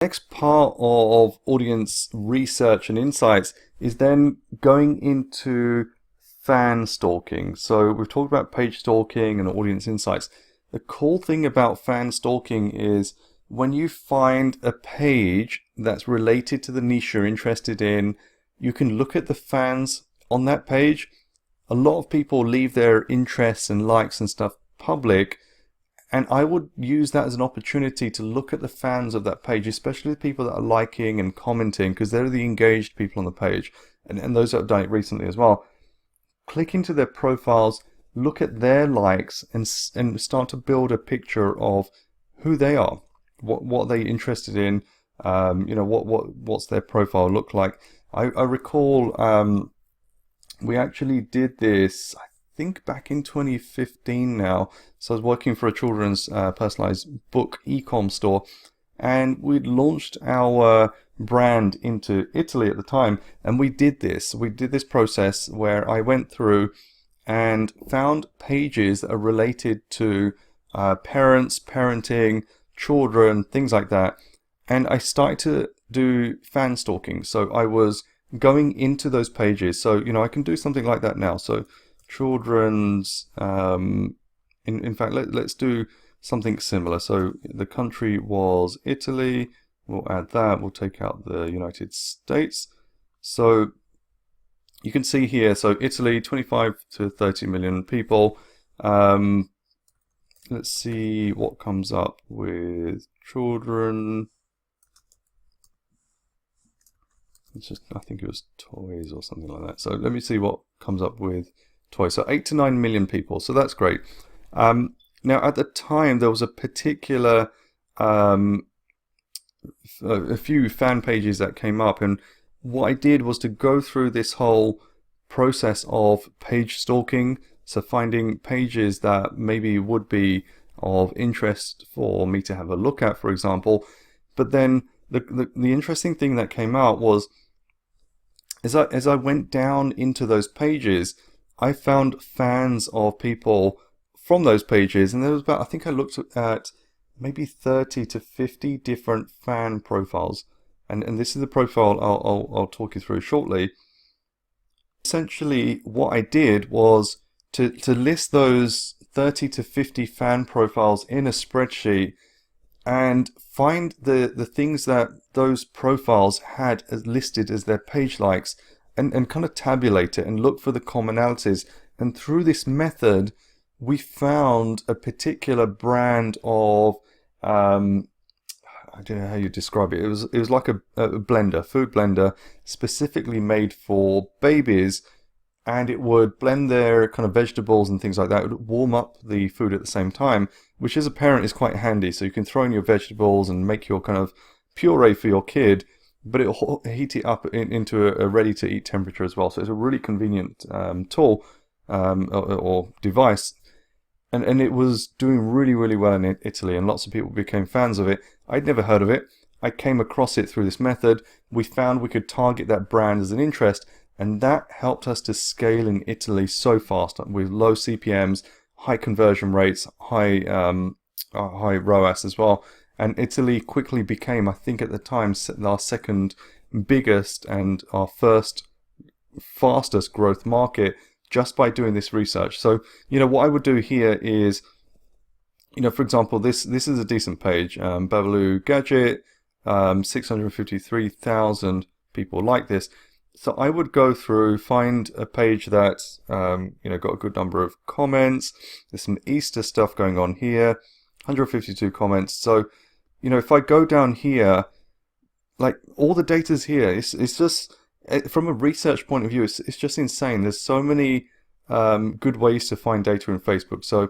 Next part of audience research and insights is then going into fan stalking. So we've talked about page stalking and audience insights. The cool thing about fan stalking is when you find a page that's related to the niche you're interested in, you can look at the fans on that page. A lot of people leave their interests and likes and stuff public, and I would use that as an opportunity to look at the fans of that page, especially the people that are liking and commenting, because they're the engaged people on the page, and those that have done it recently as well. Click into their profiles, look at their likes, and start to build a picture of who they are, what are they interested in, what's their profile look like. I recall we actually did this, I think back in 2015 now. So I was working for a children's personalized book e-com store, and we'd launched our brand into Italy at the time, and we did this process where I went through and found pages that are related to parents, parenting, children, things like that, and I started to do fan stalking. So I was going into those pages. So, I can do something like that now. So children's, in fact, let's do something similar. So the country was Italy. We'll add that. We'll take out the United States. So you can see here, so Italy, 25 to 30 million people. Let's see what comes up with children. It's just, I think it was toys or something like that. So let me see what comes up with toys. So 8 to 9 million people. So that's great. Now at the time there was a particular a few fan pages that came up, and what I did was to go through this whole process of page stalking. So finding pages that maybe would be of interest for me to have a look at, for example. But then the interesting thing that came out was, as I went down into those pages, I found fans of people from those pages, and there was about, I think I looked at maybe 30 to 50 different fan profiles, and this is the profile I'll talk you through shortly. Essentially, what I did was to list those 30 to 50 fan profiles in a spreadsheet and find the things that those profiles had as listed as their page likes, and kind of tabulate it and look for the commonalities. And through this method, we found a particular brand of, I don't know how you describe it. It was like a blender, food blender, specifically made for babies, and it would blend their kind of vegetables and things like that. It would warm up the food at the same time, which as a parent is quite handy. So you can throw in your vegetables and make your kind of puree for your kid, but it'll heat it up into a ready-to-eat temperature as well. So it's a really convenient tool or device. And it was doing really, really well in Italy, and lots of people became fans of it. I'd never heard of it. I came across it through this method. We found we could target that brand as an interest, and that helped us to scale in Italy so fast with low CPMs, high conversion rates, high ROAS as well. And Italy quickly became, I think at the time, our second biggest and our first fastest growth market, just by doing this research. So, what I would do here is, for example, this is a decent page, Babalu Gadget, 653,000 people like this. So I would go through, find a page that's, got a good number of comments. There's some Easter stuff going on here, 152 comments. So, if I go down here, like all the data's here. It's just, from a research point of view, it's just insane. There's so many good ways to find data in Facebook. So,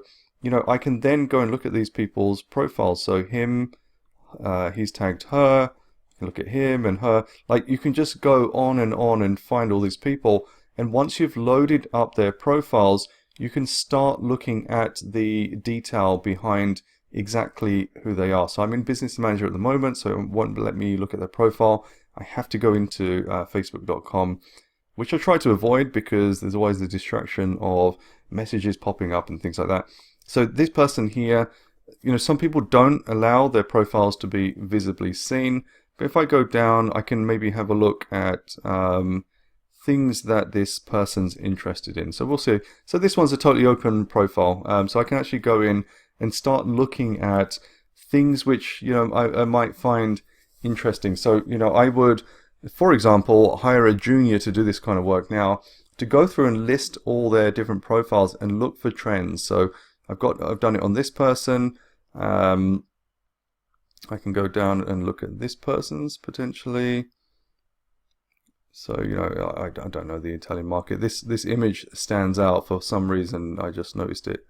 I can then go and look at these people's profiles. So him, he's tagged her. You can look at him and her. Like, you can just go on and find all these people. And once you've loaded up their profiles, you can start looking at the detail behind exactly who they are. So I'm in Business Manager at the moment, so it won't let me look at their profile. I have to go into facebook.com, which I try to avoid because there's always the distraction of messages popping up and things like that. So this person here, some people don't allow their profiles to be visibly seen. But if I go down, I can maybe have a look at things that this person's interested in. So we'll see. So this one's a totally open profile. So I can actually go in and start looking at things which, I might find interesting. So, I would, for example, hire a junior to do this kind of work now, to go through and list all their different profiles and look for trends. So I've done it on this person. I can go down and look at this person's potentially. So, I don't know the Italian market. This image stands out for some reason. I just noticed it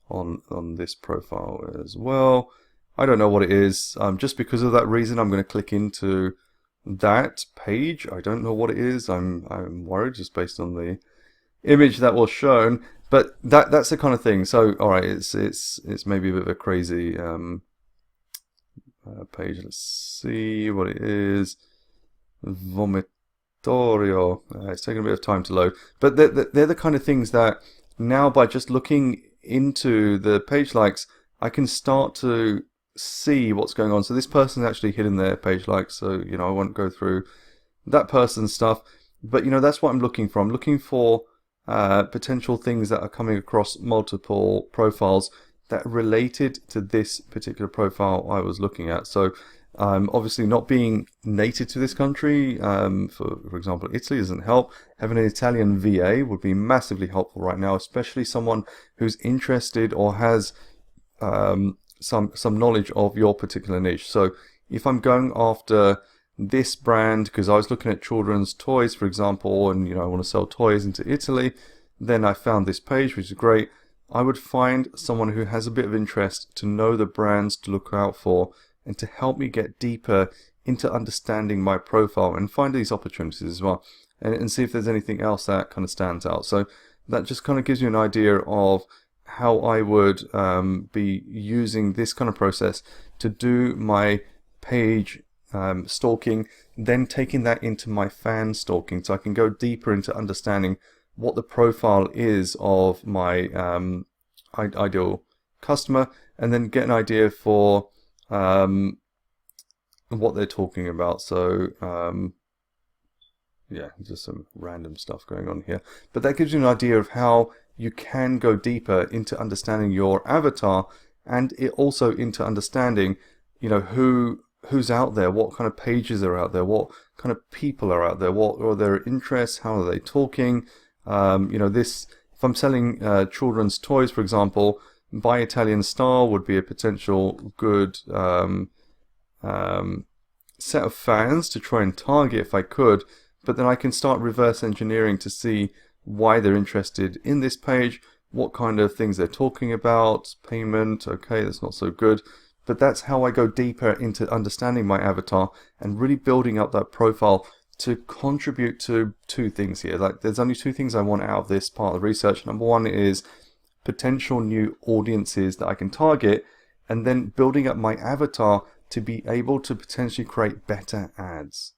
on this profile as well. I don't know what it is. Just because of that reason, I'm going to click into that page. I don't know what it is. I'm worried just based on the image that was shown. But that's the kind of thing. So, all right, it's maybe a bit of a crazy page. Let's see what it is. Vomitorio. It's taking a bit of time to load. But they're the kind of things that now, by just looking into the page likes, I can start to see what's going on. So this person's actually hidden their page likes, so I won't go through that person's stuff, but that's what I'm looking for. I'm looking for potential things that are coming across multiple profiles that are related to this particular profile I was looking at. So obviously, not being native to this country, for example, Italy doesn't help. Having an Italian VA would be massively helpful right now, especially someone who's interested or has some knowledge of your particular niche. So if I'm going after this brand, because I was looking at children's toys, for example, and I want to sell toys into Italy, then I found this page, which is great. I would find someone who has a bit of interest to know the brands to look out for and to help me get deeper into understanding my profile and find these opportunities as well, and see if there's anything else that kind of stands out. So that just kind of gives you an idea of how I would be using this kind of process to do my page stalking, then taking that into my fan stalking, so I can go deeper into understanding what the profile is of my ideal customer, and then get an idea for what they're talking about. So yeah, just some random stuff going on here, but that gives you an idea of how you can go deeper into understanding your avatar, and it also into understanding who's out there, what kind of pages are out there, what kind of people are out there, what are their interests, how are they talking. If I'm selling children's toys, for example, Buy Italian Style would be a potential good set of fans to try and target if I could, but then I can start reverse engineering to see why they're interested in this page, what kind of things they're talking about. Payment, okay, that's not so good, but that's how I go deeper into understanding my avatar and really building up that profile to contribute to two things here. Like, there's only two things I want out of this part of the research. Number one is potential new audiences that I can target, and then building up my avatar to be able to potentially create better ads.